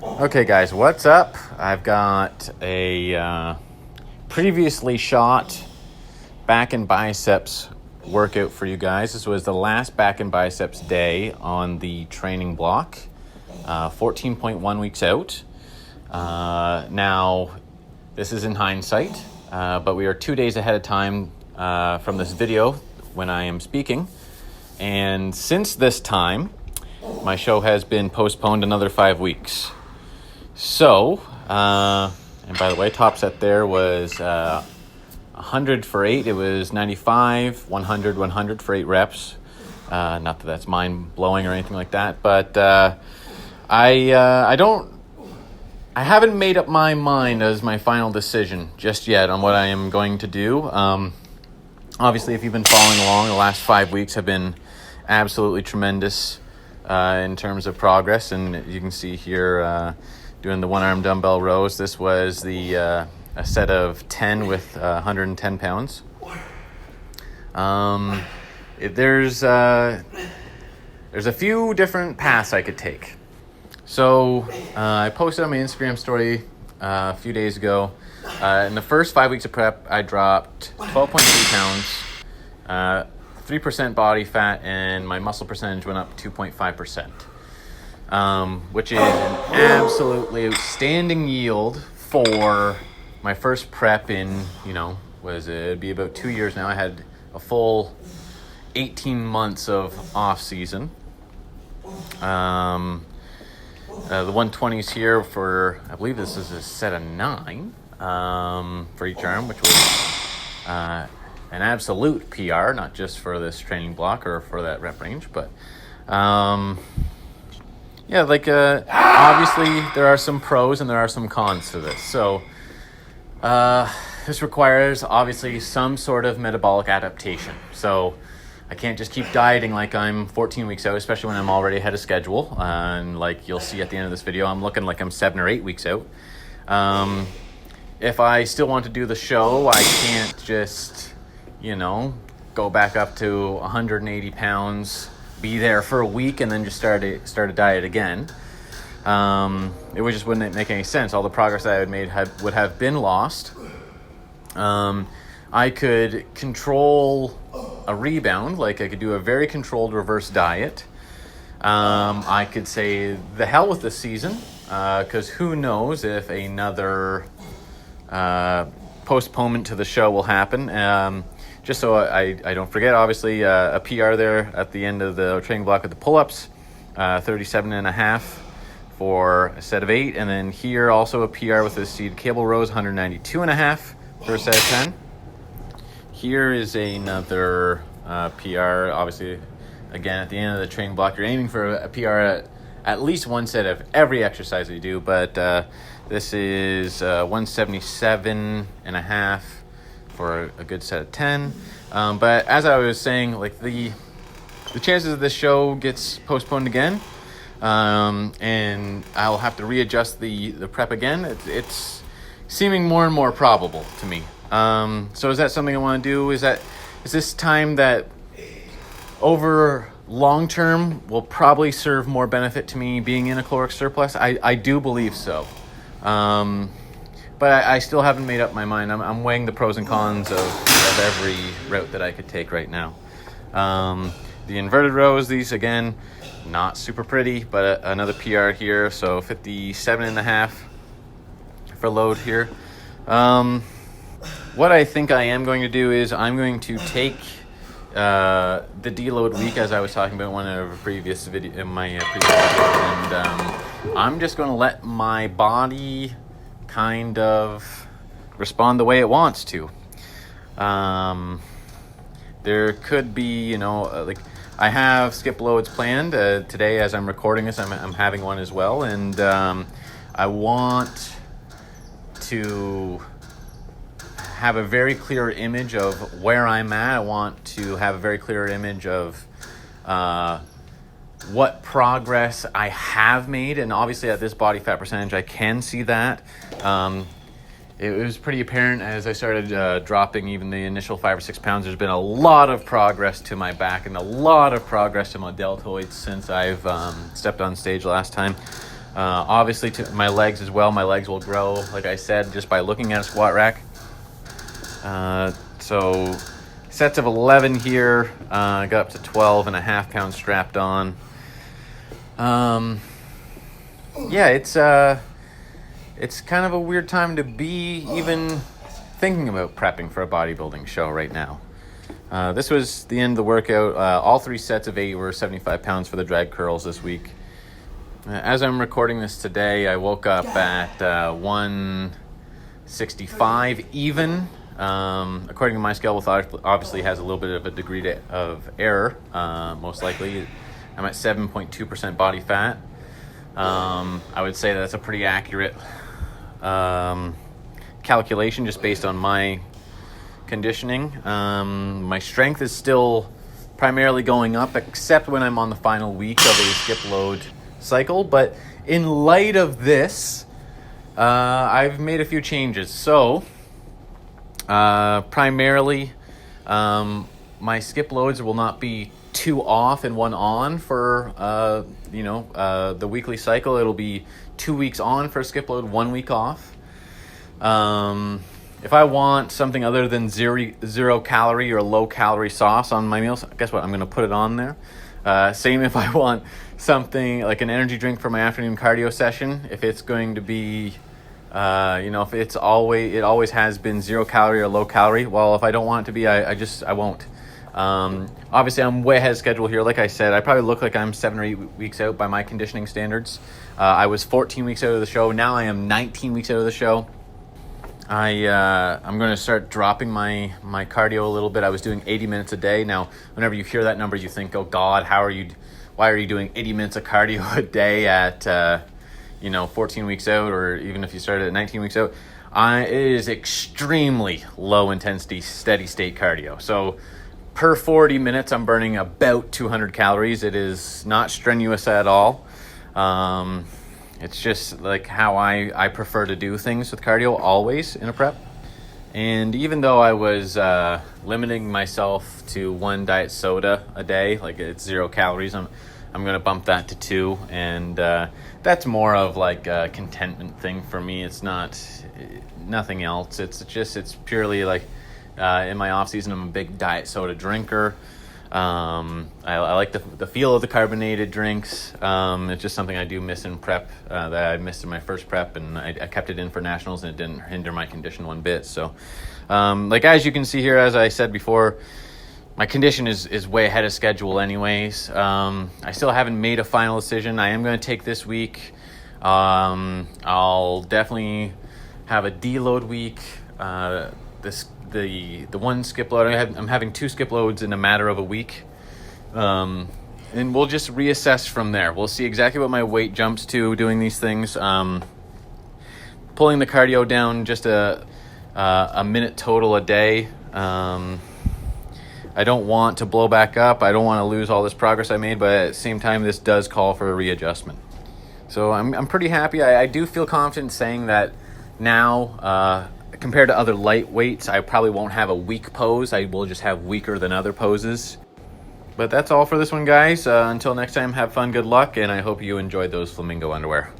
Okay, guys, what's up? I've got a previously shot back and biceps workout for you guys. This was the last back and biceps day on the training block, 14.1 weeks out. Now, this is in hindsight, but we are 2 days ahead of time from this video when I am speaking. And since this time, my show has been postponed another 5 weeks. So, and by the way, top set there was 100 for 8. It was 95, 100, 100 for 8 reps. Not that that's mind-blowing or anything like that, but I haven't made up my mind as my final decision just yet on what I am going to do. Obviously, if you've been following along, the last 5 weeks have been absolutely tremendous in terms of progress, and you can see here doing the one-arm dumbbell rows. This was a set of 10 with 110 pounds. There's a few different paths I could take. So I posted on my Instagram story a few days ago. In the first 5 weeks of prep, I dropped 12.3 pounds, 3% body fat, and my muscle percentage went up 2.5%. Which is an absolutely outstanding yield for my first prep in, it'd be about 2 years now. I had a full 18 months of off season. The 120s here for, I believe this is a set of 9 for each arm, which was an absolute PR, not just for this training block or for that rep range, but obviously there are some pros and there are some cons to this. So this requires obviously some sort of metabolic adaptation. So I can't just keep dieting like I'm 14 weeks out, especially when I'm already ahead of schedule. And like you'll see at the end of this video, I'm looking like I'm 7 or 8 weeks out. If I still want to do the show, I can't just, go back up to 180 pounds, be there for a week, and then just start a diet again. It just wouldn't make any sense. All the progress that I had made would have been lost. I could control a rebound, like I could do a very controlled reverse diet. I could say the hell with this season, because who knows if another postponement to the show will happen. Just so I don't forget, obviously, a PR there at the end of the training block with the pull-ups, 37.5 for a set of 8. And then here also a PR with the seated cable rows, 192.5 for a set of 10. Here is another PR. Obviously, again, at the end of the training block, you're aiming for a PR at least one set of every exercise that you do. But this is 177.5 for a good set of 10. But as I was saying, like the chances of this show gets postponed again, and I'll have to readjust the prep again. It's seeming more and more probable to me. So is that something I want to do? Is this time that over long term will probably serve more benefit to me being in a caloric surplus? I do believe so. But I still haven't made up my mind. I'm weighing the pros and cons of every route that I could take right now. The inverted rows, these again, not super pretty, but another PR here. So 57.5 for load here. What I think I am going to do is I'm going to take the deload week, as I was talking about in one of the previous video, and I'm just going to let my body kind of respond the way it wants to. There could be, I have skip loads planned today as I'm recording this. I'm having one as well, and I want to have a very clear image of where I'm at. I want to have a very clear image of what progress I have made, and obviously at this body fat percentage I can see that. It was pretty apparent as I started dropping even the initial 5 or 6 pounds. There's been a lot of progress to my back and a lot of progress to my deltoids since I've stepped on stage last time. Obviously, to my legs as well. My legs will grow, like I said, just by looking at a squat rack. So sets of 11 here. Got up to 12.5 pounds strapped on. Yeah, it's kind of a weird time to be even thinking about prepping for a bodybuilding show right now. This was the end of the workout. All 3 sets of 8 were 75 pounds for the drag curls this week. As I'm recording this today, I woke up at 165 even. According to my scale, which obviously has a little bit of a degree of error, most likely. I'm at 7.2% body fat. I would say that's a pretty accurate calculation just based on my conditioning. My strength is still primarily going up, except when I'm on the final week of a skip load cycle. But in light of this, I've made a few changes. So primarily, my skip loads will not be 2 off and 1 on for the weekly cycle. It'll be 2 weeks on for a skip load, 1 week off. If I want something other than zero calorie or low calorie sauce on my meals, guess what? I'm going to put it on there. Same if I want something like an energy drink for my afternoon cardio session. If it's going to be, if it always has been 0 calorie or low calorie. Well, if I don't want it to be, I won't. Obviously, I'm way ahead of schedule here. Like I said, I probably look like I'm 7 or 8 weeks out by my conditioning standards. I was 14 weeks out of the show. Now I am 19 weeks out of the show. I'm going to start dropping my cardio a little bit. I was doing 80 minutes a day. Now, whenever you hear that number, you think, oh God, why are you doing 80 minutes of cardio a day at, 14 weeks out, or even if you started at 19 weeks out? It is extremely low intensity, steady state cardio. So per 40 minutes, I'm burning about 200 calories. It is not strenuous at all. It's just like how I prefer to do things with cardio always in a prep. And even though I was limiting myself to 1 diet soda a day, like it's 0 calories, I'm going to bump that to 2. And that's more of like a contentment thing for me. It's nothing else. It's purely like in my off season, I'm a big diet soda drinker. I like the feel of the carbonated drinks. It's just something I do miss in prep, that I missed in my first prep, and I kept it in for nationals, and it didn't hinder my condition one bit. So, as you can see here, as I said before, my condition is way ahead of schedule anyways. I still haven't made a final decision. I am going to take this week. I'll definitely have a deload week. The one skip load, I'm having 2 skip loads in a matter of a week. And we'll just reassess from there. We'll see exactly what my weight jumps to doing these things. Pulling the cardio down just a minute total a day. I don't want to blow back up. I don't want to lose all this progress I made, but at the same time, this does call for a readjustment. So I'm pretty happy. I do feel confident saying that now, compared to other lightweights, I probably won't have a weak pose. I will just have weaker than other poses. But that's all for this one, guys. Until next time, have fun, good luck, and I hope you enjoyed those flamingo underwear.